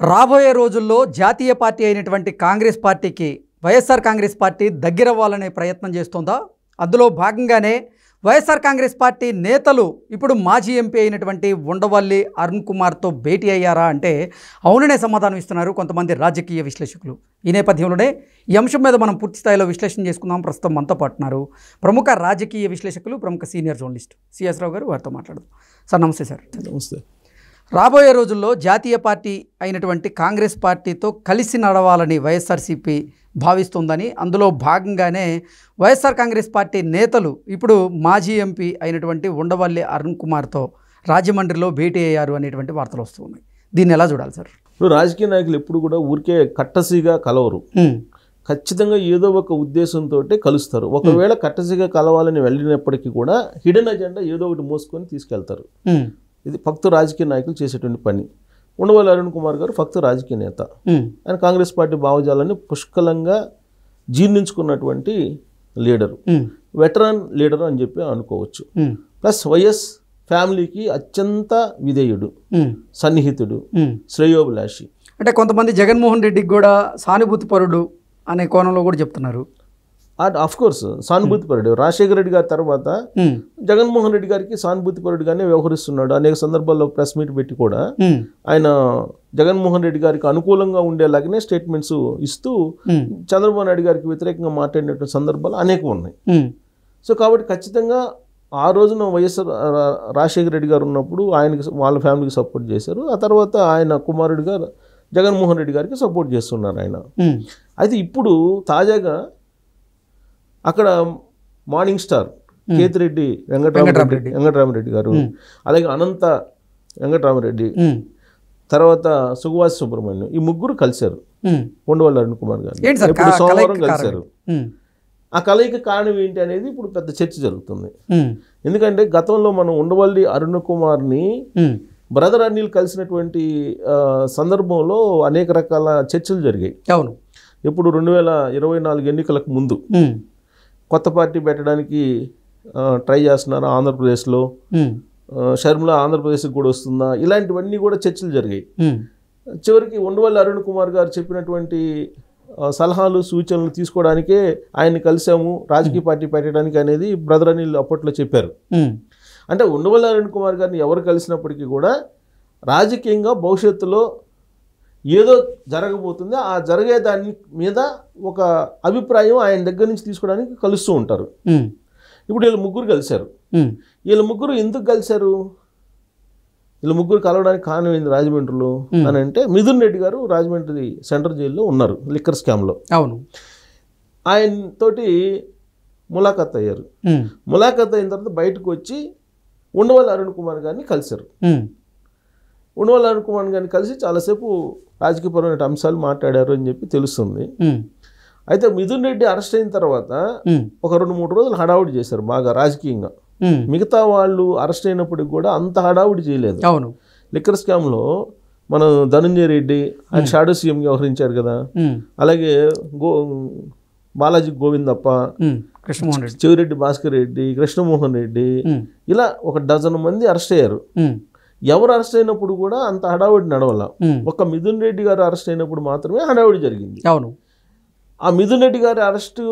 రాబోయే రోజుల్లో జాతీయ పార్టీ అయినటువంటి కాంగ్రెస్ పార్టీకి వైఎస్ఆర్ కాంగ్రెస్ పార్టీ దగ్గరవ్వాలనే ప్రయత్నం చేస్తోందా? అందులో భాగంగానే వైఎస్ఆర్ కాంగ్రెస్ పార్టీ నేతలు ఇప్పుడు మాజీ ఎంపీ అయినటువంటి ఉండవల్లి అరుణ్ కుమార్తో భేటీ అయ్యారా అంటే అవుననే సమాధానం ఇస్తున్నారు కొంతమంది రాజకీయ విశ్లేషకులు. ఈ నేపథ్యంలోనే ఈ అంశం మీద మనం పూర్తి స్థాయిలో విశ్లేషణ చేసుకుందాం. ప్రస్తుతం మనతో పాటున్నారు ప్రముఖ రాజకీయ విశ్లేషకులు, ప్రముఖ సీనియర్ జర్నలిస్ట్ సిఎస్ రావు గారు. వారితో మాట్లాడదాం. సార్ నమస్తే. సార్ నమస్తే. రాబోయే రోజుల్లో జాతీయ పార్టీ అయినటువంటి కాంగ్రెస్ పార్టీతో కలిసి నడవాలని వైఎస్ఆర్సీపీ భావిస్తుందని, అందులో భాగంగానే వైఎస్ఆర్ కాంగ్రెస్ పార్టీ నేతలు ఇప్పుడు మాజీ ఎంపీ అయినటువంటి ఉండవల్లి అరుణ్ కుమార్తో రాజమండ్రిలో భేటీ అయ్యారు అనేటువంటి వార్తలు వస్తున్నాయి. దీన్ని ఎలా చూడాలి సార్? ఇప్పుడు రాజకీయ నాయకులు ఎప్పుడు కూడా ఊరికే కట్టసిగా కలవరు, ఖచ్చితంగా ఏదో ఒక ఉద్దేశంతో కలుస్తారు. ఒకవేళ కట్టసిగా కలవాలని వెళ్ళినప్పటికీ కూడా హిడెన్ అజెండా ఏదో ఒకటి మోసుకొని తీసుకెళ్తారు. ఇది ఫక్తు రాజకీయ నాయకులు చేసేటువంటి పని. ఉండవల్లి అరుణ్ కుమార్ గారు ఫక్తు రాజకీయ నేత. ఆయన కాంగ్రెస్ పార్టీ భావజాలాన్ని పుష్కలంగా జీర్ణించుకున్నటువంటి లీడరు, వెటరన్ లీడరు అని చెప్పి అనుకోవచ్చు. ప్లస్ వైఎస్ ఫ్యామిలీకి అత్యంత విధేయుడు, సన్నిహితుడు, శ్రేయోభిలాషి. అంటే కొంతమంది జగన్మోహన్ రెడ్డికి కూడా సానుభూతి పరుడు అనే కోణంలో కూడా చెప్తున్నారు. ఆఫ్ కోర్స్ సానుభూతి పరుడు. రాజశేఖర రెడ్డి గారి తర్వాత జగన్మోహన్ రెడ్డి గారికి సానుభూతి పరుడుగానే వ్యవహరిస్తున్నాడు. అనేక సందర్భాల్లో ప్రెస్ మీట్ పెట్టి కూడా ఆయన జగన్మోహన్ రెడ్డి గారికి అనుకూలంగా ఉండేలాగానే స్టేట్మెంట్స్ ఇస్తూ చంద్రబాబు నాయుడు గారికి వ్యతిరేకంగా మాట్లాడినటువంటి సందర్భాలు అనేకం ఉన్నాయి. సో కాబట్టి ఖచ్చితంగా ఆ రోజున వైఎస్ఆర్ రాజశేఖర రెడ్డి గారు ఉన్నప్పుడు ఆయనకి, వాళ్ళ ఫ్యామిలీకి సపోర్ట్ చేశారు. ఆ తర్వాత ఆయన కుమారుడిగా జగన్మోహన్ రెడ్డి గారికి సపోర్ట్ చేస్తున్నారు ఆయన. అయితే ఇప్పుడు తాజాగా అక్కడ మార్నింగ్ స్టార్ కేతిరెడ్డి వెంకటరామరెడ్డి గారు, అలాగే అనంత వెంకటరామరెడ్డి, తర్వాత సుగవాసి సుబ్రహ్మణ్యం, ఈ ముగ్గురు కలిశారు ఉండవల్లి అరుణ్ కుమార్ గారు. సోమవారం కలిశారు. ఆ కలయిక కారణం ఏంటి అనేది ఇప్పుడు పెద్ద చర్చ జరుగుతుంది. ఎందుకంటే గతంలో మనం ఉండవల్లి అరుణ్ కుమార్ని బ్రదర్ అనిల్ కలిసినటువంటి సందర్భంలో అనేక రకాల చర్చలు జరిగాయి. అవును. ఇప్పుడు 2024 ఎన్నికలకు ముందు కొత్త పార్టీ పెట్టడానికి ట్రై చేస్తున్నారు ఆంధ్రప్రదేశ్లో. షర్మిల ఆంధ్రప్రదేశ్కి కూడా వస్తుందా, ఇలాంటివన్నీ కూడా చర్చలు జరిగాయి. చివరికి ఉండవల్లి అరుణ్ కుమార్ గారు చెప్పినటువంటి సలహాలు, సూచనలు తీసుకోవడానికే ఆయన్ని కలిసాము రాజకీయ పార్టీ పెట్టడానికి అనేది బ్రదర్ అనిల్ అప్పట్లో చెప్పారు. అంటే ఉండవల్లి అరుణ్ కుమార్ గారిని ఎవరు కలిసినప్పటికీ కూడా రాజకీయంగా భవిష్యత్తులో ఏదో జరగబోతుంది, ఆ జరిగే దాని మీద ఒక అభిప్రాయం ఆయన దగ్గర నుంచి తీసుకోవడానికి కలుస్తూ ఉంటారు. ఇప్పుడు వీళ్ళు ముగ్గురు కలిశారు. వీళ్ళ ముగ్గురు ఎందుకు కలిశారు? వీళ్ళ ముగ్గురు కలవడానికి కారణం ఏంది రాజమండ్రిలో అని అంటే, మిథున్ రెడ్డి గారు రాజమండ్రి సెంట్రల్ జైల్లో ఉన్నారు లిక్కర్ స్కామ్లో. అవును. ఆయన తోటి ములాఖత్ అయ్యారు. ములాఖత్ అయిన తర్వాత బయటకు వచ్చి ఉండవల్లి అరుణ్ కుమార్ గారిని కలిశారు. ఉండవల్లి అరుణ్ కుమార్ గారిని కలిసి చాలాసేపు రాజకీయపరమైన అంశాలు మాట్లాడారు అని చెప్పి తెలుస్తుంది. అయితే మిథున్ రెడ్డి అరెస్ట్ అయిన తర్వాత ఒక 2-3 రోజులు హడావుడి చేశారు బాగా రాజకీయంగా. మిగతా వాళ్ళు అరెస్ట్ అయినప్పటికి కూడా అంత హడావుడి చేయలేదు. అవును. లిక్కర్ స్కామ్లో మన ధనంజయ రెడ్డి ఆయన షాడో సీఎం వ్యవహరించారు కదా, అలాగే బాలాజీ గోవిందప్ప, చెవిరెడ్డి భాస్కర్ రెడ్డి, కృష్ణమోహన్ రెడ్డి, ఇలా ఒక 12 మంది అరెస్ట్ అయ్యారు. ఎవరు అరెస్ట్ అయినప్పుడు కూడా అంత హడావుడి నడవల. ఒక మిథున్ రెడ్డి గారు అరెస్ట్ అయినప్పుడు మాత్రమే హడావుడి జరిగింది. అవును. ఆ మిథున్ రెడ్డి గారి అరెస్టు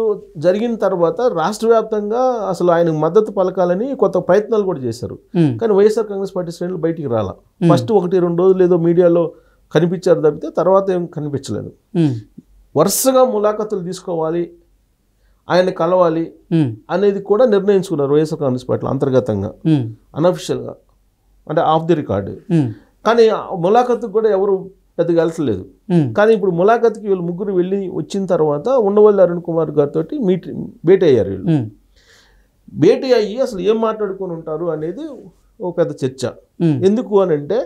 జరిగిన తర్వాత రాష్ట్ర వ్యాప్తంగా అసలు ఆయనకు మద్దతు పలకాలని కొత్త ప్రయత్నాలు కూడా చేశారు. కానీ వైఎస్ఆర్ కాంగ్రెస్ పార్టీ శ్రేణులు బయటికి రాల. ఫస్ట్ 1-2 రోజులు ఏదో మీడియాలో కనిపించారు తప్పితే తర్వాత ఏం కనిపించలేదు. వరుసగా ములాఖతులు తీసుకోవాలి, ఆయన కలవాలి అనేది కూడా నిర్ణయించుకున్నారు వైఎస్ఆర్ కాంగ్రెస్ పార్టీలో అంతర్గతంగా, అనఫిషియల్గా, అంటే ఆఫ్ ది రికార్డు. కానీ ములాఖత్కు కూడా ఎవరు పెద్దగా వెళ్ళట్లేదు. కానీ ఇప్పుడు ములాఖత్కి వీళ్ళు ముగ్గురు వెళ్ళి వచ్చిన తర్వాత ఉండవల్లి అరుణ్ కుమార్ గారితో భేటీ అయ్యారు. వీళ్ళు భేటీ అయ్యి అసలు ఏం మాట్లాడుకొని ఉంటారు అనేది ఒక పెద్ద చర్చ. ఎందుకు అని అంటే,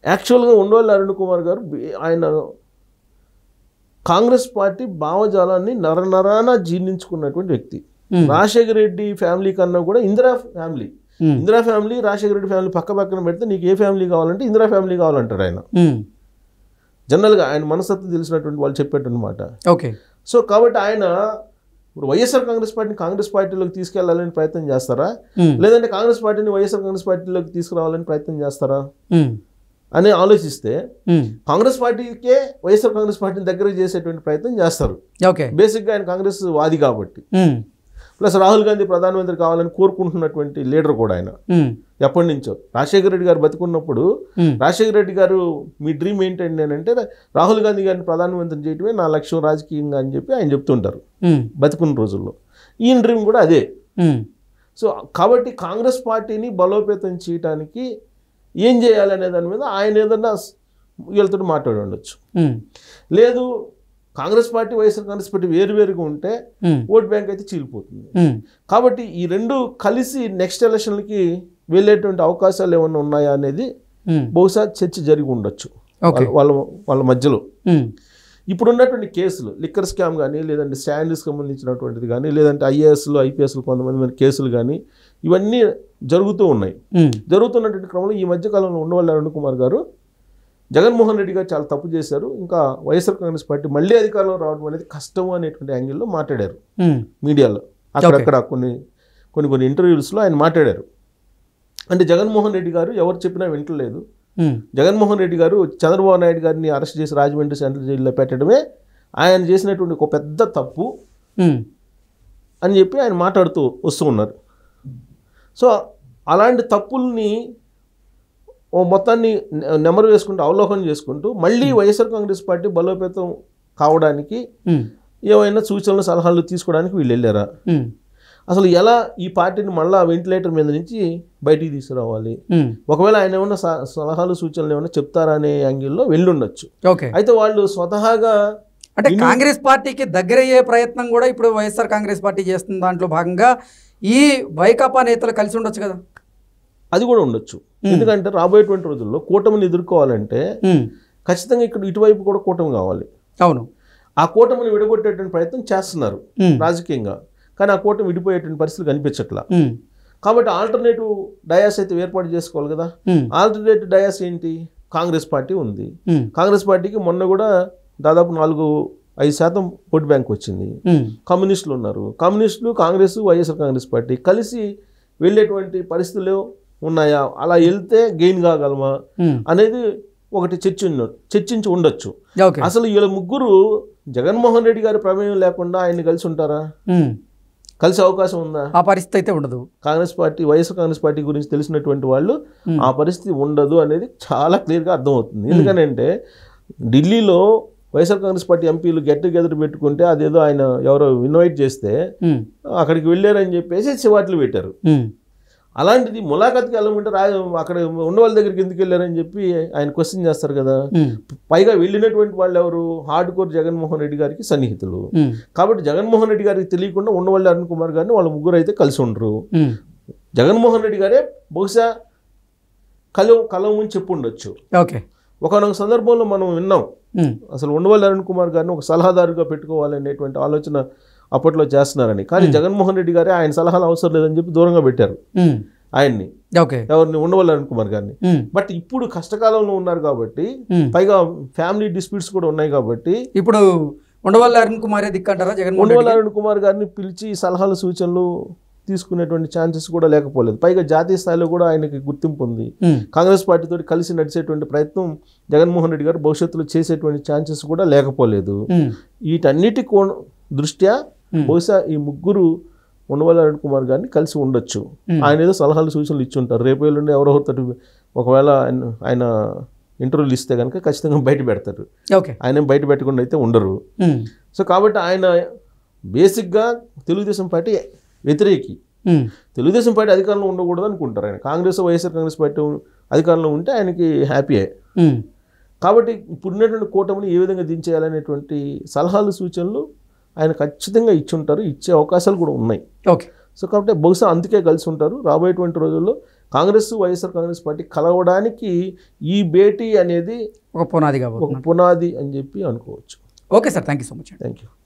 యాక్చువల్గా ఉండవల్లి అరుణ్ కుమార్ గారు ఆయన కాంగ్రెస్ పార్టీ భావజాలాన్ని నరనరాన జీర్ణించుకున్నటువంటి వ్యక్తి. రాజశేఖర రెడ్డి ఫ్యామిలీ కన్నా కూడా ఇందిరా ఫ్యామిలీ రాజశేఖర రెడ్డి ఫ్యామిలీ పక్క పక్కన పెడితే నీకు ఏ ఫ్యామిలీ కావాలంటే ఇందిరా ఫ్యామిలీ కావాలంటాడు ఆయన. జనరల్గా ఆయన మనస్తత్వం తెలిసినటువంటి వాళ్ళు చెప్పేటువంటి మాట. ఓకే. సో కాబట్టి ఆయన ఇప్పుడు వైఎస్ఆర్ కాంగ్రెస్ పార్టీని కాంగ్రెస్ పార్టీలోకి తీసుకెళ్లాలని ప్రయత్నం చేస్తారా, లేదంటే కాంగ్రెస్ పార్టీని వైఎస్ఆర్ కాంగ్రెస్ పార్టీలోకి తీసుకురావాలని ప్రయత్నం చేస్తారా? అని ఆలోచిస్తే కాంగ్రెస్ పార్టీకే వైఎస్ఆర్ కాంగ్రెస్ పార్టీని దగ్గర చేసేటువంటి ప్రయత్నం చేస్తారు. ఓకే, బేసిక్గా ఆయన కాంగ్రెస్ వాది కాబట్టి, ప్లస్ రాహుల్ గాంధీ ప్రధానమంత్రి కావాలని కోరుకుంటున్నటువంటి లీడర్ కూడా ఆయన ఎప్పటి నుంచో. రాజశేఖర రెడ్డి గారు బతుకున్నప్పుడు రాజశేఖర రెడ్డి గారు మీ డ్రీమ్ ఏంటండి అని అంటే రాహుల్ గాంధీ గారిని ప్రధానమంత్రిని చేయటమే నా లక్ష్యం రాజకీయంగా అని చెప్పి ఆయన చెప్తుంటారు బతుకున్న రోజుల్లో. ఈయన డ్రీమ్ కూడా అదే. సో కాబట్టి కాంగ్రెస్ పార్టీని బలోపేతం చేయడానికి ఏం చేయాలనే దాని మీద ఆయన ఏదన్నా వీళ్ళతో మాట్లాడి ఉండొచ్చు. లేదు కాంగ్రెస్ పార్టీ వైఎస్ఆర్ కాంగ్రెస్ పార్టీ వేరువేరుగా ఉంటే ఓట్ బ్యాంక్ అయితే చీలిపోతుంది. కాబట్టి ఈ రెండు కలిసి నెక్స్ట్ ఎలక్షన్లకి వెళ్ళేటువంటి అవకాశాలు ఏమన్నా ఉన్నాయా అనేది బహుశా చర్చ జరిగి ఉండొచ్చు వాళ్ళ మధ్యలో. ఇప్పుడు ఉన్నటువంటి కేసులు లిక్కర్ స్కామ్ కానీ, లేదంటే స్టాండ్కి సంబంధించినటువంటిది కానీ, లేదంటే ఐఏఎస్లు ఐపీఎస్లు కొంతమంది కేసులు కానీ ఇవన్నీ జరుగుతూ ఉన్నాయి. జరుగుతున్నటువంటి క్రమంలో ఈ మధ్యకాలంలో ఉండవల్లి అరుణ్ కుమార్ గారు జగన్మోహన్ రెడ్డి గారు చాలా తప్పు చేశారు, ఇంకా వైఎస్ఆర్ కాంగ్రెస్ పార్టీ మళ్ళీ అధికారంలో రావడం అనేది కష్టం అనేటువంటి యాంగిల్లో మాట్లాడారు మీడియాలో. అక్కడక్కడ కొన్ని ఇంటర్వ్యూస్లో ఆయన మాట్లాడారు. అంటే జగన్మోహన్ రెడ్డి గారు ఎవరు చెప్పినా వింటలేదు. జగన్మోహన్ రెడ్డి గారు చంద్రబాబు నాయుడు గారిని అరెస్ట్ చేసి రాజమండ్రి సెంట్రల్ జైల్లో పెట్టడమే ఆయన చేసినటువంటి ఒక పెద్ద తప్పు అని చెప్పి ఆయన మాట్లాడుతూ వస్తూ ఉన్నారు. సో అలాంటి తప్పుల్ని మొత్తాన్ని నెమరు వేసుకుంటూ అవలోకనం చేసుకుంటూ మళ్ళీ వైఎస్ఆర్ కాంగ్రెస్ పార్టీ బలోపేతం కావడానికి ఏమైనా సూచనలు సలహాలు తీసుకోవడానికి వీళ్ళు వెళ్ళారా, అసలు ఎలా ఈ పార్టీని మళ్ళీ వెంటిలేటర్ మీద నుంచి బయటికి తీసుకురావాలి, ఒకవేళ ఆయన ఏమన్నా సలహాలు సూచనలు ఏమైనా చెప్తారా అనే యాంగిల్లో వెళ్ళుండొచ్చు. అయితే వాళ్ళు స్వతహాగా అంటే కాంగ్రెస్ పార్టీకి దగ్గరయ్యే ప్రయత్నం కూడా ఇప్పుడు వైఎస్ఆర్ కాంగ్రెస్ పార్టీ చేస్తున్న దాంట్లో భాగంగా ఈ వైకాపా నేతలు కలిసి ఉండొచ్చు కదా. అది కూడా ఉండొచ్చు. ఎందుకంటే రాబోయేటువంటి రోజుల్లో కూటమిని ఎదుర్కోవాలంటే ఖచ్చితంగా ఇక్కడ ఇటువైపు కూడా కూటమి కావాలి. అవును, ఆ కూటమిని విడగొట్టేటువంటి ప్రయత్నం చేస్తున్నారు రాజకీయంగా, కానీ ఆ కూటమి విడిపోయేటువంటి పరిస్థితులు కనిపించట్లా. కాబట్టి ఆల్టర్నేటివ్ డయాస్ అయితే ఏర్పాటు చేసుకోవాలి కదా. ఆల్టర్నేటివ్ డయాస్ ఏంటి? కాంగ్రెస్ పార్టీ ఉంది. కాంగ్రెస్ పార్టీకి మొన్న కూడా దాదాపు 4-5% ఓటు బ్యాంక్ వచ్చింది. కమ్యూనిస్టులు ఉన్నారు. కమ్యూనిస్టులు, కాంగ్రెస్, వైఎస్ఆర్ కాంగ్రెస్ పార్టీ కలిసి వెళ్ళేటువంటి పరిస్థితులు ఉన్నాయా, అలా వెళ్తే గెయిన్ కాగలమా అనేది ఒకటి చర్చించి ఉండొచ్చు. అసలు వీళ్ళ ముగ్గురు జగన్మోహన్ రెడ్డి గారి ప్రమేయం లేకుండా ఆయన్ని కలిసి ఉంటారా? కలిసే అవకాశం ఉందా? ఆ పరిస్థితి అయితే ఉండదు. కాంగ్రెస్ పార్టీ, వైఎస్ఆర్ కాంగ్రెస్ పార్టీ గురించి తెలిసినటువంటి వాళ్ళు ఆ పరిస్థితి ఉండదు అనేది చాలా క్లియర్గా అర్థమవుతుంది. ఎందుకంటే ఢిల్లీలో వైఎస్ఆర్ కాంగ్రెస్ పార్టీ ఎంపీలు గెట్ టుగెదర్ పెట్టుకుంటే అదేదో ఆయన ఎవరో ఇన్వైట్ చేస్తే అక్కడికి వెళ్ళారని చెప్పేసి చివాట్లు పెట్టారు. అలాంటిది ములాఖత్కి వెళ్ళమంటే అక్కడ ఉన్న వాళ్ళ దగ్గరికి ఎందుకు వెళ్ళారని చెప్పి ఆయన క్వశ్చన్ చేస్తారు కదా. పైగా వెళ్ళినటువంటి వాళ్ళు ఎవరు? హార్డ్ కోర్ జగన్మోహన్ రెడ్డి గారికి సన్నిహితులు. కాబట్టి జగన్మోహన్ రెడ్డి గారికి తెలియకుండా ఉండవల్లి అరుణ్ కుమార్ గారిని వాళ్ళ ముగ్గురు అయితే కలిసి ఉండరు. జగన్మోహన్ రెడ్డి గారే బహుశా కలవ ముందు చెప్పు ఉండొచ్చు. ఒకనొక సందర్భంలో మనం విన్నాం, అసలు ఉండవల్లి అరుణ్ కుమార్ గారిని ఒక సలహాదారుగా పెట్టుకోవాలనేటువంటి ఆలోచన అప్పట్లో చేస్తున్నారని. కానీ జగన్మోహన్ రెడ్డి గారే ఆయన సలహాలు అవసరం లేదని చెప్పి దూరంగా పెట్టారు ఆయన్ని, ఎవరిని? ఉండవల్లి అరుణ్ కుమార్ గారిని. బట్ ఇప్పుడు కష్టకాలంలో ఉన్నారు కాబట్టి, పైగా ఫ్యామిలీ డిస్ప్యూట్స్ కూడా ఉన్నాయి కాబట్టి ఇప్పుడు ఉండవల్లి అరుణ్ కుమార్ దిక్కంటారా? ఉండవల్లి అరుణ్ కుమార్ గారిని పిలిచి సలహాలు సూచనలు తీసుకునేటువంటి ఛాన్సెస్ కూడా లేకపోలేదు. పైగా జాతీయ స్థాయిలో కూడా ఆయనకి గుర్తింపు ఉంది. కాంగ్రెస్ పార్టీతో కలిసి నడిచేటువంటి ప్రయత్నం జగన్మోహన్ రెడ్డి గారు భవిష్యత్తులో చేసేటువంటి ఛాన్సెస్ కూడా లేకపోలేదు. వీటన్నిటి దృష్ట్యా బహుశా ఈ ముగ్గురు ఉండవల్లి అరుణ్ కుమార్ గారిని కలిసి ఉండొచ్చు. ఆయన ఏదో సలహాలు సూచనలు ఇచ్చి ఉంటారు. రేపు ఎల్లుండి ఎవరొకరు ఒకవేళ ఆయన ఇంటర్వ్యూలు ఇస్తే కనుక ఖచ్చితంగా బయట పెడతారు. ఆయన బయట పెట్టకుండా అయితే ఉండరు. సో కాబట్టి ఆయన బేసిక్గా తెలుగుదేశం పార్టీ వ్యతిరేకి. తెలుగుదేశం పార్టీ అధికారంలో ఉండకూడదు అనుకుంటారు ఆయన. కాంగ్రెస్, వైఎస్ఆర్ కాంగ్రెస్ పార్టీ అధికారంలో ఉంటే ఆయనకి హ్యాపీయే. కాబట్టి ఇప్పుడున్నటువంటి కూటమిని ఏ విధంగా దించేయాలనేటువంటి సలహాలు సూచనలు ఆయన ఖచ్చితంగా ఇచ్చి ఉంటారు. ఇచ్చే అవకాశాలు కూడా ఉన్నాయి. సో కాబట్టి బహుశా అందుకే కలిసి ఉంటారు. రాబోయేటువంటి రోజుల్లో కాంగ్రెస్, వైఎస్ఆర్ కాంగ్రెస్ పార్టీ కలవడానికి ఈ భేటీ అనేది ఒక పునాది అని చెప్పి అనుకోవచ్చు. Okay sir, thank you so much. Thank you.